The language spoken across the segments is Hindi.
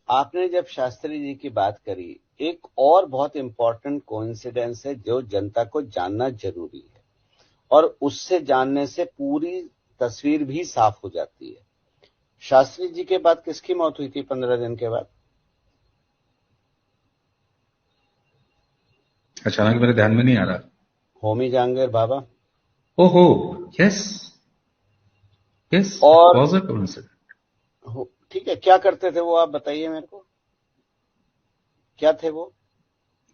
आपने जब शास्त्री जी की बात करी, एक और बहुत इंपॉर्टेंट कोइंसिडेंस है जो जनता को जानना जरूरी है, और उससे जानने से पूरी तस्वीर भी साफ हो जाती है। शास्त्री जी के बाद किसकी मौत हुई थी 15 दिन के बाद? अचानक मेरे ध्यान में नहीं आ रहा। होमी जहांगीर बाबा। ओहो, यस यस, इट और वाज अ कोइंसिडेंस। ठीक है, क्या करते थे वो, आप बताइए मेरे को, क्या थे वो?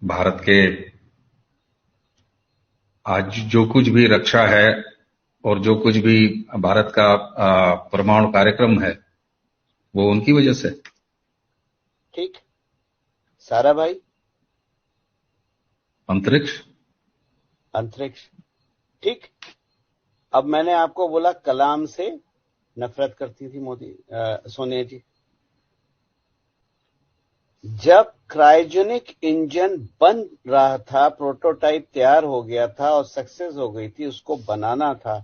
भारत के आज जो कुछ भी रक्षा है और जो कुछ भी भारत का परमाणु कार्यक्रम है, वो उनकी वजह से। ठीक। सारा भाई। अंतरिक्ष। अंतरिक्ष। ठीक। अब मैंने आपको बोला कलाम से नफरत करती थी सोनिया जी। जब क्रायोजेनिक इंजन बन रहा था, प्रोटोटाइप तैयार हो गया था और सक्सेस हो गई थी, उसको बनाना था,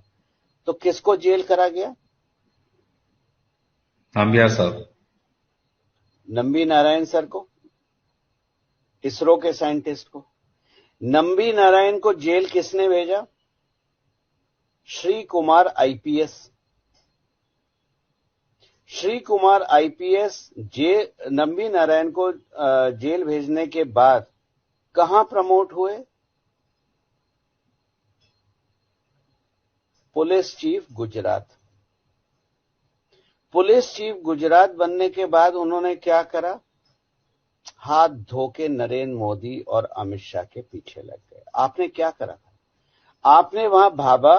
तो किसको जेल करा गया? नामबियार साहब। नंबी नारायण सर को, इसरो के साइंटिस्ट को। नंबी नारायण को जेल किसने भेजा? श्री कुमार आईपीएस। श्री कुमार आईपीएस नंबी नारायण को जेल भेजने के बाद कहां प्रमोट हुए? Police chief Gujarat. Police chief Gujarat बनने के बाद उन्होंने क्या करा? हाथ धो के नरेंद्र मोदी और अमित शाह के पीछे लग गए। आपने क्या करा था? आपने वहां भाभा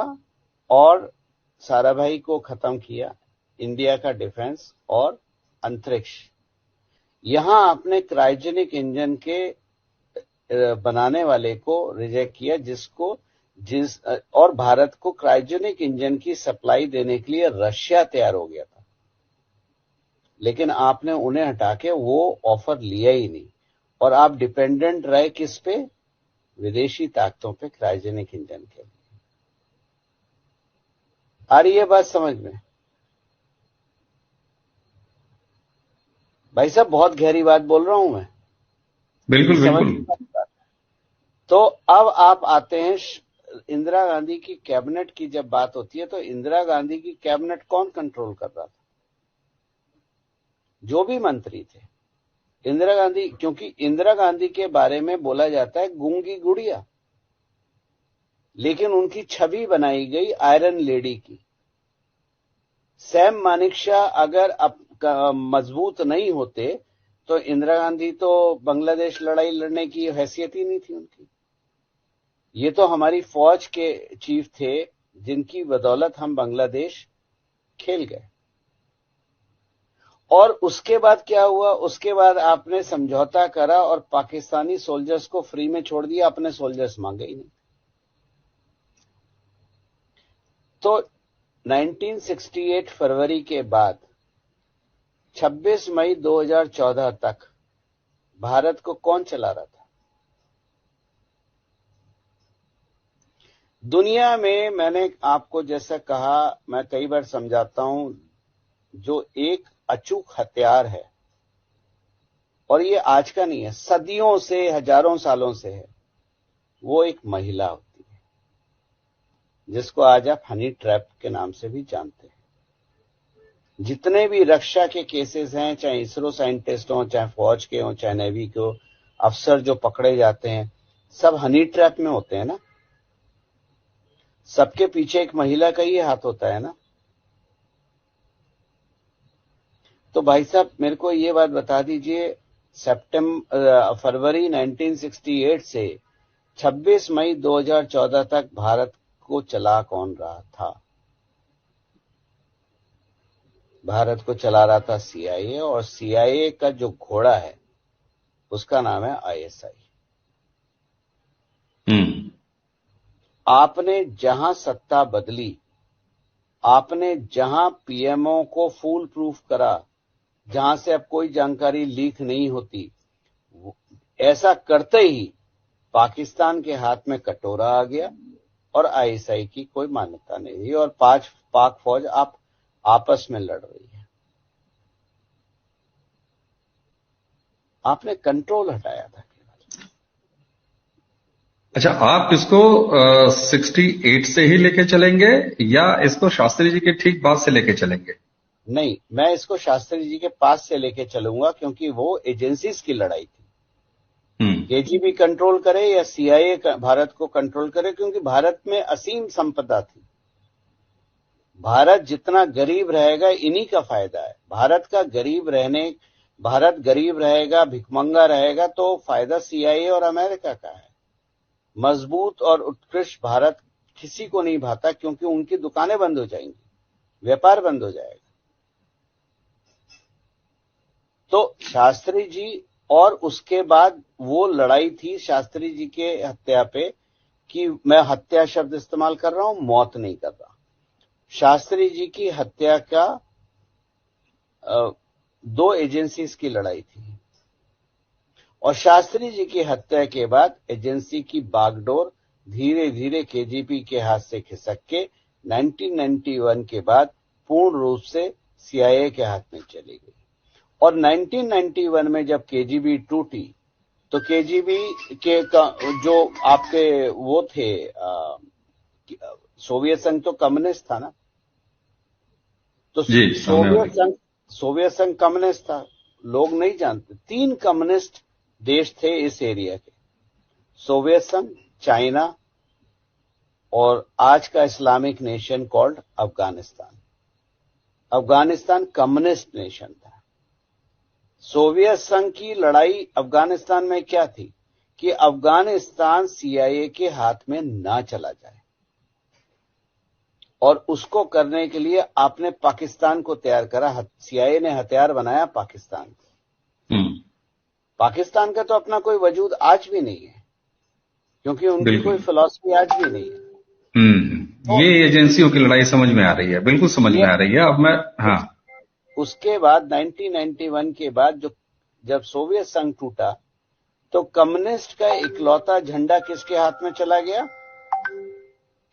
और साराभाई को खत्म किया, इंडिया का डिफेंस और अंतरिक्ष। यहां आपने क्रायोजेनिक इंजन के बनाने वाले को रिजेक्ट किया, और भारत को क्रायोजेनिक इंजन की सप्लाई देने के लिए रशिया तैयार हो गया था, लेकिन आपने उन्हें हटा के वो ऑफर लिया ही नहीं, और आप डिपेंडेंट रहे किस पे? विदेशी ताकतों पे क्रायोजेनिक इंजन के लिए। आ रही है बात समझ में? भाई साहब, बहुत गहरी बात बोल रहा हूं मैं, कि बिल्कुल समझ बिल्कुल। में बात। तो अब आप आते हैं इंदिरा गांधी की कैबिनेट की जब बात होती है, तो इंदिरा गांधी की कैबिनेट कौन कंट्रोल कर रहा था? जो भी मंत्री थे, इंदिरा गांधी, क्योंकि इंदिरा गांधी के बारे में बोला जाता है गूंगी गुड़िया, लेकिन उनकी छवि बनाई गई आयरन लेडी की। सैम मानेकशॉ अगर मजबूत नहीं होते तो इंदिरा गांधी तो बांग्लादेश लड़ाई लड़ने की हैसियत ही नहीं थी उनकी। ये तो हमारी फौज के चीफ थे जिनकी बदौलत हम बांग्लादेश खेल गए। और उसके बाद क्या हुआ? उसके बाद आपने समझौता करा और पाकिस्तानी सोल्जर्स को फ्री में छोड़ दिया, अपने सोल्जर्स मांगे ही नहीं। तो 1968 फरवरी के बाद 26 मई 2014 तक भारत को कौन चला रहा था? दुनिया में मैंने आपको जैसा कहा, मैं कई बार समझाता हूं, जो एक अचूक हथियार है, और ये आज का नहीं है, सदियों से, हजारों सालों से है, वो एक महिला होती है, जिसको आज आप हनी ट्रैप के नाम से भी जानते हैं। जितने भी रक्षा के केसेस हैं, चाहे इसरो साइंटिस्ट हो, चाहे फौज के हो, चाहे नेवी के हो, अफसर जो पकड़े जाते हैं, सब हनी ट्रैप में होते हैं ना। सबके पीछे एक महिला का ही हाथ होता है ना। तो भाई साहब, मेरे को ये बात बता दीजिए, फरवरी 1968 से 26 मई 2014 तक भारत को चला कौन रहा था? भारत को चला रहा था सीआईए, और सीआईए का जो घोड़ा है उसका नाम है आईएसआई। आपने जहां सत्ता बदली, आपने जहां पीएमओ को फूल प्रूफ करा, जहां से अब कोई जानकारी लीक नहीं होती, ऐसा करते ही पाकिस्तान के हाथ में कटोरा आ गया और आईएसआई की कोई मान्यता नहीं रही, और पाक फौज आप आपस में लड़ रही है। आपने कंट्रोल हटाया था केवल। अच्छा, आप इसको 68 से ही लेके चलेंगे या इसको शास्त्री जी के ठीक बाद से लेके चलेंगे? नहीं, मैं इसको शास्त्री जी के पास से लेके चलूंगा, क्योंकि वो एजेंसीज की लड़ाई थी। केजीबी कंट्रोल करे या सीआईए भारत को कंट्रोल करे, क्योंकि भारत में असीम संपदा थी। भारत जितना गरीब रहेगा इन्हीं का फायदा है। भारत गरीब रहेगा, भिखमंगा रहेगा, तो फायदा सीआईए और अमेरिका का है। मजबूत और उत्कृष्ट भारत किसी को नहीं भाता, क्योंकि उनकी दुकानें बंद हो जाएंगी, व्यापार बंद हो जाएगा। तो शास्त्री जी, और उसके बाद वो लड़ाई थी शास्त्री जी के हत्या पे, कि मैं हत्या शब्द इस्तेमाल कर रहा हूं, मौत नहीं कर रहा। शास्त्री जी की हत्या का 2 एजेंसीज की लड़ाई थी, और शास्त्री जी की हत्या के बाद एजेंसी की बागडोर धीरे धीरे केजीबी के हाथ से खिसक के 1991 के बाद पूर्ण रूप से सीआईए के हाथ में चली गई। और 1991 में जब केजीबी टूटी, तो केजीबी के जो आपके वो थे, सोवियत संघ तो कम्युनिस्ट था ना, तो सोवियत संघ कम्युनिस्ट था। लोग नहीं जानते, 3 कम्युनिस्ट देश थे इस एरिया के, सोवियत संघ, चाइना और आज का Islamic nation called Afghanistan. Afghanistan communist nation था। सोवियत संघ की लड़ाई अफगानिस्तान में क्या थी, कि अफगानिस्तान सीआईए के हाथ में ना चला जाए, और उसको करने के लिए आपने पाकिस्तान को तैयार करा। सीआईए ने हथियार बनाया पाकिस्तान को। पाकिस्तान का तो अपना कोई वजूद आज भी नहीं है, क्योंकि उनकी कोई फिलॉसफी आज भी नहीं है। तो ये एजेंसियों की लड़ाई समझ में आ रही है, बिल्कुल समझ में आ रही है। अब मैं उसके बाद 1991 के बाद जब सोवियत संघ टूटा, तो कम्युनिस्ट का इकलौता झंडा किसके हाथ में चला गया?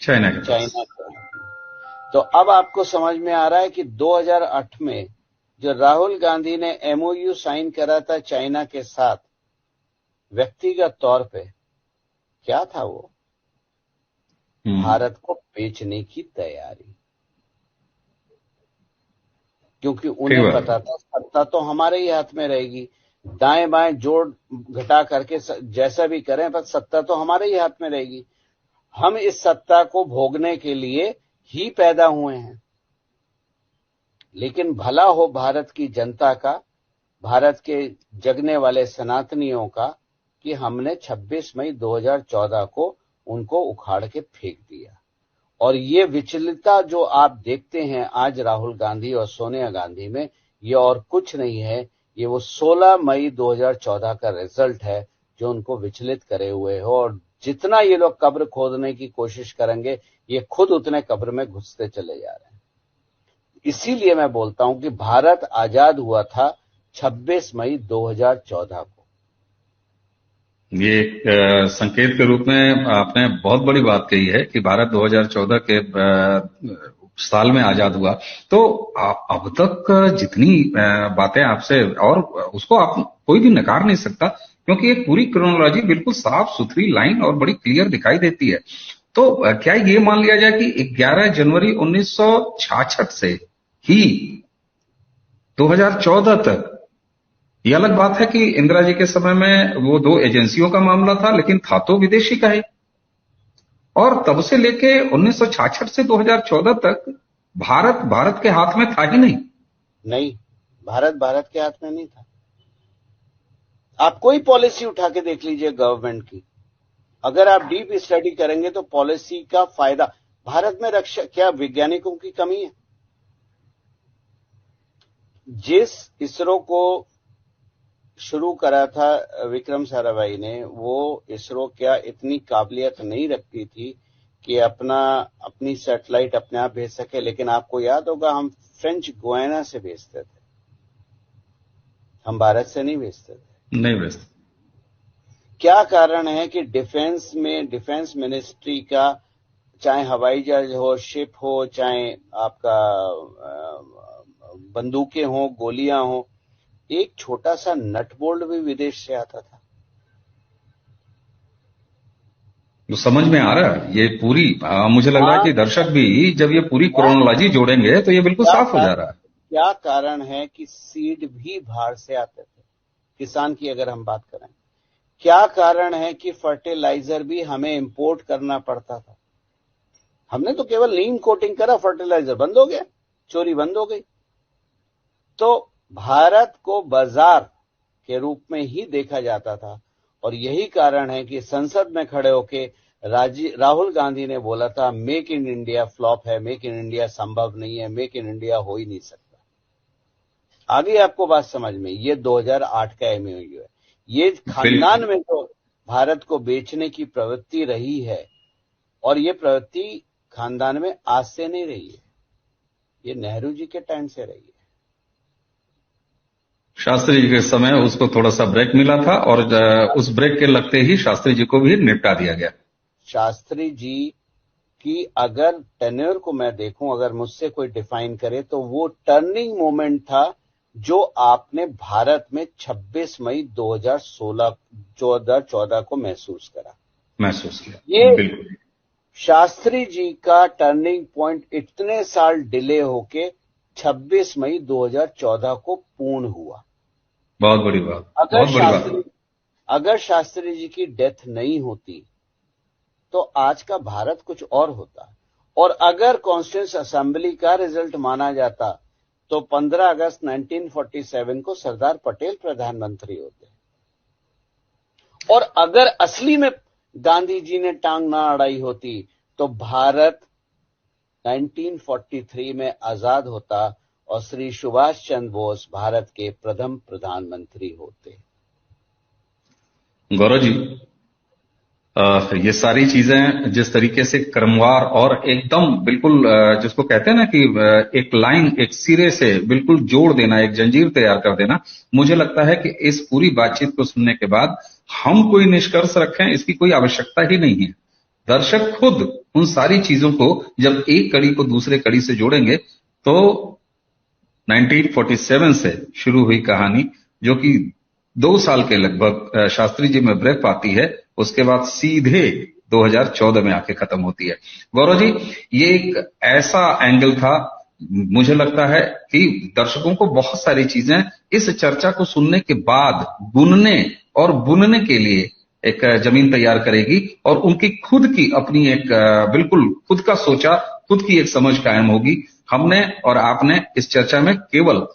चाइना का। तो अब आपको समझ में आ रहा है कि 2008 में जो राहुल गांधी ने एमओयू साइन करा था चाइना के साथ व्यक्तिगत तौर पे, क्या था वो? भारत को बेचने की तैयारी, क्योंकि उन्हें पता था सत्ता तो हमारे ही हाथ में रहेगी। दाएं बाएं जोड़ घटा करके जैसा भी करें, पर सत्ता तो हमारे ही हाथ में रहेगी। हम इस सत्ता को भोगने के लिए ही पैदा हुए हैं। लेकिन भला हो भारत की जनता का, भारत के जगने वाले सनातनियों का, कि हमने 26 मई 2014 को उनको उखाड़ के फेंक दिया। और ये विचलितता जो आप देखते हैं आज राहुल गांधी और सोनिया गांधी में, ये और कुछ नहीं है, ये वो 16 मई 2014 का रिजल्ट है जो उनको विचलित करे हुए हो। और जितना ये लोग कब्र खोदने की कोशिश करेंगे, ये खुद उतने कब्र में घुसते चले जा रहे हैं। इसीलिए मैं बोलता हूं कि भारत आजाद हुआ था 26 मई 2014 को। ये एक संकेत के रूप में आपने बहुत बड़ी बात कही है कि भारत 2014 के साल में आजाद हुआ। तो अब तक जितनी बातें आपसे, और उसको आप कोई भी नकार नहीं सकता, क्योंकि एक पूरी क्रोनोलॉजी बिल्कुल साफ सुथरी लाइन और बड़ी क्लियर दिखाई देती है। तो क्या ये मान लिया जाए कि 11 जनवरी 1966 से ही 2014 तक, ये अलग बात है कि इंदिरा जी के समय में वो 2 एजेंसियों का मामला था, लेकिन था तो विदेशी का ही। और तब से लेके 1966 से 2014 तक भारत के हाथ में था ही नहीं, भारत के हाथ में नहीं था। आप कोई पॉलिसी उठा के देख लीजिए गवर्नमेंट की, अगर आप डीप स्टडी करेंगे तो पॉलिसी का फायदा भारत में रक्षा, क्या वैज्ञानिकों की कमी है? जिस इसरो को शुरू करा था विक्रम साराभाई ने, वो इसरो क्या इतनी काबिलियत नहीं रखती थी कि अपनी सैटेलाइट अपने आप भेज सके? लेकिन आपको याद होगा, हम फ्रेंच गुयाना से भेजते थे, हम भारत से नहीं भेजते थे। क्या कारण है कि डिफेंस मिनिस्ट्री का, चाहे हवाई जहाज हो, शिप हो, चाहे आपका बंदूकें हो, गोलियां हो, एक छोटा सा नट बोल्ट भी विदेश से आता था। तो समझ में आ रहा है ये पूरी, मुझे लग रहा है हाँ, कि दर्शक भी जब ये पूरी क्या क्रोनोलॉजी जोड़ेंगे तो ये बिल्कुल क्या साफ हो जा रहा है। क्या कारण है कि सीड भी बाहर से आते थे, किसान की अगर हम बात करें। क्या कारण है कि फर्टिलाइजर भी हमें इंपोर्ट करना पड़ता था। हमने तो केवल नीम कोटिंग करा, फर्टिलाइजर बंद हो गया, चोरी बंद हो गई। तो भारत को बाजार के रूप में ही देखा जाता था, और यही कारण है कि संसद में खड़े होके राहुल गांधी ने बोला था मेक इन इंडिया फ्लॉप है, मेक इन इंडिया संभव नहीं है, मेक इन इंडिया हो ही नहीं सकता। आगे आपको बात समझ में, ये 2008 का एमओयू है। ये बिल्कुल। खानदान में तो भारत को बेचने की प्रवृत्ति रही है, और ये प्रवृत्ति खानदान में आज से नहीं रही है, ये नेहरू जी के टाइम से रही है। शास्त्री जी के समय उसको थोड़ा सा ब्रेक मिला था और उस ब्रेक के लगते ही शास्त्री जी को भी निपटा दिया गया। शास्त्री जी की अगर टेन्योर को मैं देखूं, अगर मुझसे कोई डिफाइन करे, तो वो टर्निंग मोमेंट था जो आपने भारत में 26 मई 2014 को महसूस किया। ये बिल्कुल। शास्त्री जी का टर्निंग पॉइंट इतने साल डिले होके 26 मई 2014 को पूर्ण हुआ। बहुत बड़ी बात, बहुत बड़ी बात। अगर शास्त्री जी की डेथ नहीं होती तो आज का भारत कुछ और होता। और अगर कॉन्स्टिट्यूएंट असेंबली का रिजल्ट माना जाता तो 15 अगस्त 1947 को सरदार पटेल प्रधानमंत्री होते। और अगर असली में गांधी जी ने टांग ना अड़ाई होती तो भारत 1943 में आजाद होता और श्री सुभाष चंद्र बोस भारत के प्रथम प्रधानमंत्री होते। गौरव जी, ये सारी चीजें जिस तरीके से क्रमवार और एकदम बिल्कुल जिसको कहते हैं ना कि एक लाइन, एक सिरे से बिल्कुल जोड़ देना, एक जंजीर तैयार कर देना, मुझे लगता है कि इस पूरी बातचीत को सुनने के बाद हम कोई निष्कर्ष रखें इसकी कोई आवश्यकता ही नहीं है। दर्शक खुद उन सारी चीजों को जब एक कड़ी को दूसरे कड़ी से जोड़ेंगे तो 1947 से शुरू हुई कहानी, जो कि 2 साल के लगभग शास्त्री जी में ब्रेक पाती है, उसके बाद सीधे 2014 में आके खत्म होती है। गौरव जी, ये एक ऐसा एंगल था, मुझे लगता है कि दर्शकों को बहुत सारी चीजें इस चर्चा को सुनने के बाद गुनने और बुनने के लिए एक जमीन तैयार करेगी, और उनकी खुद की अपनी एक बिल्कुल खुद का सोचा, खुद की एक समझ कायम होगी। हमने और आपने इस चर्चा में केवल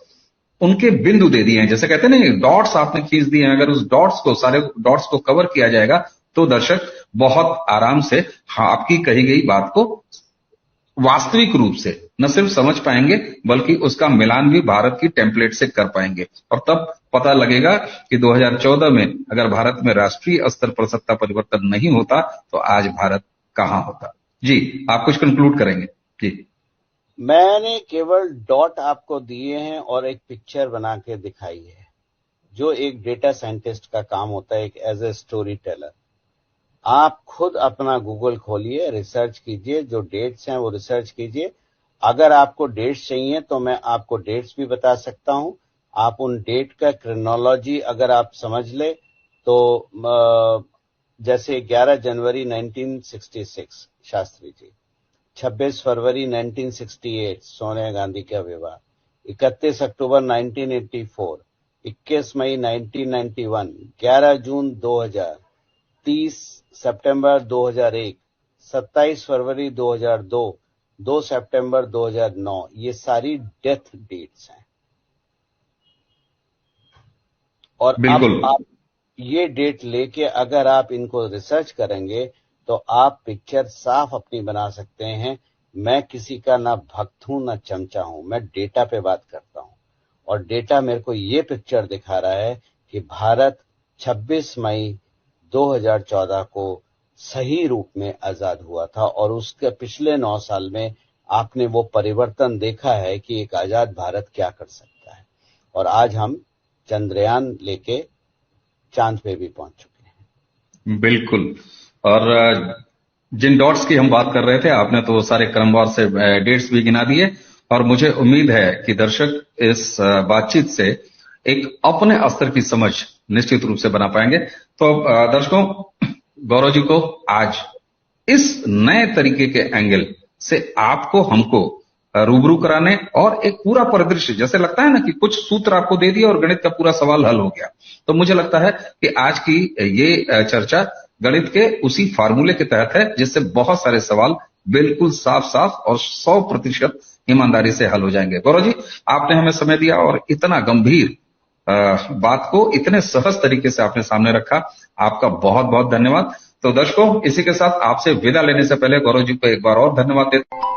उनके बिंदु दे दिए हैं, जैसे कहते हैं ना, डॉट्स आपने खींच दिए हैं। अगर उस डॉट्स को, सारे डॉट्स को कवर किया जाएगा तो दर्शक बहुत आराम से आपकी कही गई बात को वास्तविक रूप से न सिर्फ समझ पाएंगे बल्कि उसका मिलान भी भारत की टेम्पलेट से कर पाएंगे, और तब पता लगेगा कि 2014 में अगर भारत में राष्ट्रीय स्तर पर सत्ता परिवर्तन नहीं होता तो आज भारत कहां होता। जी, आप कुछ कंक्लूड करेंगे? जी, मैंने केवल डॉट आपको दिए हैं और एक पिक्चर बना के दिखाई है, जो एक डेटा साइंटिस्ट का काम होता है, एक एज ए स्टोरी टेलर। आप खुद अपना गूगल खोलिए, रिसर्च कीजिए, जो डेट्स हैं वो रिसर्च कीजिए। अगर आपको डेट्स चाहिए तो मैं आपको डेट्स भी बता सकता हूं। आप उन डेट का क्रोनोलॉजी अगर आप समझ ले तो जैसे 11 जनवरी 1966 शास्त्री जी, 26 फरवरी 1968 सोनिया गांधी का विवाह, 31 अक्टूबर 1984, 21 मई 1991, 11 जून 2000, 30 सितंबर 2001, 27 फरवरी 2002, 2 सितंबर 2009, ये सारी डेथ डेट्स हैं। और बिल्कुल। अब आप ये डेट लेके अगर आप इनको रिसर्च करेंगे तो आप पिक्चर साफ अपनी बना सकते हैं। मैं किसी का ना भक्त हूं ना चमचा हूं, मैं डेटा पे बात करता हूं, और डेटा मेरे को ये पिक्चर दिखा रहा है कि भारत 26 मई 2014 को सही रूप में आजाद हुआ था, और उसके पिछले 9 साल में आपने वो परिवर्तन देखा है कि एक आजाद भारत क्या कर सकता है। और आज हम चंद्रयान लेके चांद पे भी पहुंच चुके हैं। बिल्कुल। और जिन डॉट्स की हम बात कर रहे थे, आपने तो सारे क्रमवार से डेट्स भी गिना दिए, और मुझे उम्मीद है कि दर्शक इस बातचीत से एक अपने स्तर की समझ निश्चित रूप से बना पाएंगे। तो दर्शकों, गौरव जी को आज इस नए तरीके के एंगल से आपको हमको रूबरू कराने और एक पूरा परिदृश्य, जैसे लगता है ना कि कुछ सूत्र आपको दे दिया और गणित का पूरा सवाल हल हो गया, तो मुझे लगता है कि आज की ये चर्चा गणित के उसी फार्मूले के तहत है जिससे बहुत सारे सवाल बिल्कुल साफ साफ और 100% ईमानदारी से हल हो जाएंगे। गौरव जी, आपने हमें समय दिया और इतना गंभीर बात को इतने सहज तरीके से आपने सामने रखा, आपका बहुत बहुत धन्यवाद। तो दर्शकों, इसी के साथ आपसे विदा लेने से पहले गौरव जी को एक बार और धन्यवाद देते हैं।